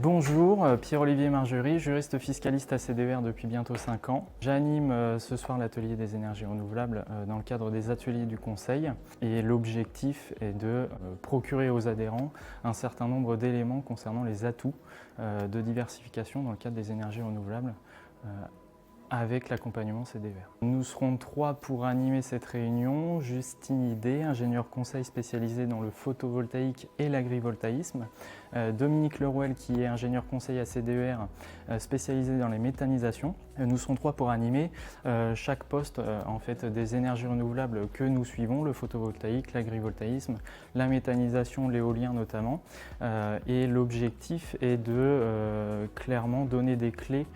Bonjour, Pierre-Olivier Margerie, juriste fiscaliste à CDER depuis bientôt 5 ans. J'anime ce soir l'atelier des énergies renouvelables dans le cadre des ateliers du Conseil et l'objectif est de procurer aux adhérents un certain nombre d'éléments concernant les atouts de diversification dans le cadre des énergies renouvelables avec l'accompagnement CDER. Nous serons 3 pour animer cette réunion. Justine Idé, ingénieur conseil spécialisé dans le photovoltaïque et l'agrivoltaïsme. Dominique Lerouel, qui est ingénieur conseil à CDER, spécialisé dans les méthanisations. Nous serons 3 pour animer chaque poste en fait, des énergies renouvelables que nous suivons, le photovoltaïque, l'agrivoltaïsme, la méthanisation, l'éolien notamment. Et l'objectif est de clairement donner des clés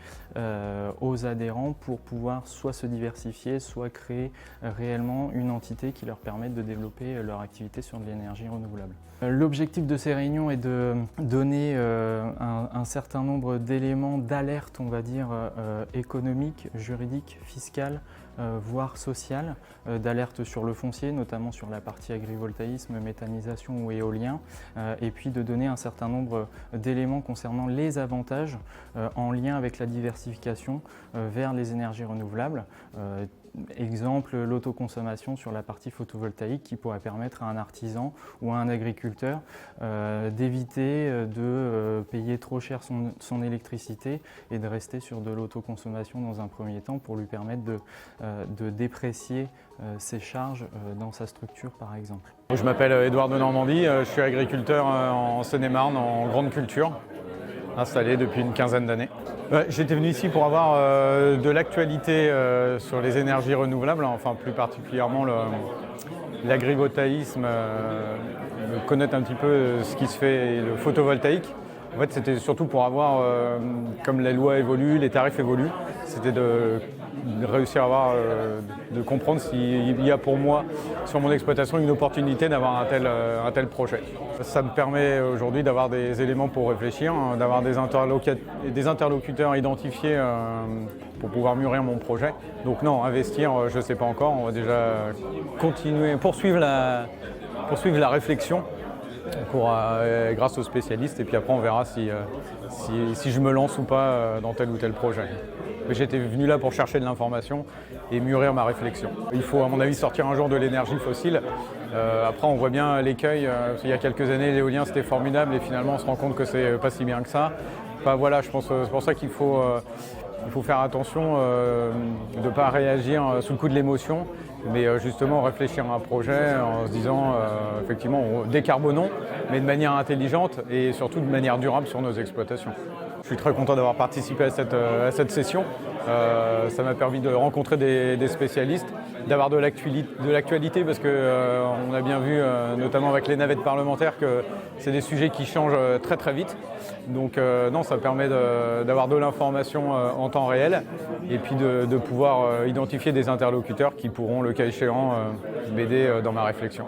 aux adhérents pour pouvoir soit se diversifier, soit créer réellement une entité qui leur permette de développer leur activité sur de l'énergie renouvelable. L'objectif de ces réunions est de donner un certain nombre d'éléments d'alerte, on va dire, économique, juridique, fiscale, voire sociale, d'alerte sur le foncier, notamment sur la partie agrivoltaïsme, méthanisation ou éolien, et puis de donner un certain nombre d'éléments concernant les avantages en lien avec la diversification vers les énergies renouvelables. Exemple, l'autoconsommation sur la partie photovoltaïque qui pourrait permettre à un artisan ou à un agriculteur d'éviter de payer trop cher son électricité et de rester sur de l'autoconsommation dans un premier temps pour lui permettre de déprécier ses charges dans sa structure par exemple. Je m'appelle Édouard de Normandie, je suis agriculteur en Seine-et-Marne en grande culture, installé depuis une quinzaine d'années. J'étais venu ici pour avoir de l'actualité sur les énergies renouvelables, enfin plus particulièrement l'agrivoltaïsme, connaître un petit peu ce qui se fait et le photovoltaïque. En fait, c'était surtout pour avoir, comme les lois évoluent, les tarifs évoluent, c'était de réussir à avoir, de comprendre s'il y a pour moi, sur mon exploitation, une opportunité d'avoir un tel projet. Ça me permet aujourd'hui d'avoir des éléments pour réfléchir, d'avoir des interlocuteurs identifiés pour pouvoir mûrir mon projet. Donc non, investir, je ne sais pas encore, on va déjà poursuivre la réflexion grâce aux spécialistes et puis après on verra si je me lance ou pas dans tel ou tel projet. J'étais venu là pour chercher de l'information et mûrir ma réflexion. Il faut à mon avis sortir un jour de l'énergie fossile. Après on voit bien l'écueil, il y a quelques années l'éolien c'était formidable et finalement on se rend compte que c'est pas si bien que ça. Enfin, voilà, je pense c'est pour ça qu'il faut faire attention de ne pas réagir sous le coup de l'émotion, mais justement réfléchir à un projet en se disant effectivement décarbonons, mais de manière intelligente et surtout de manière durable sur nos exploitations. Je suis très content d'avoir participé à cette session. Ça m'a permis de rencontrer des spécialistes, d'avoir de l'actualité parce qu'on a bien vu, notamment avec les navettes parlementaires, que c'est des sujets qui changent très très vite. Donc non, ça permet d'avoir de l'information en temps réel et puis de pouvoir identifier des interlocuteurs qui pourront, le cas échéant, m'aider dans ma réflexion.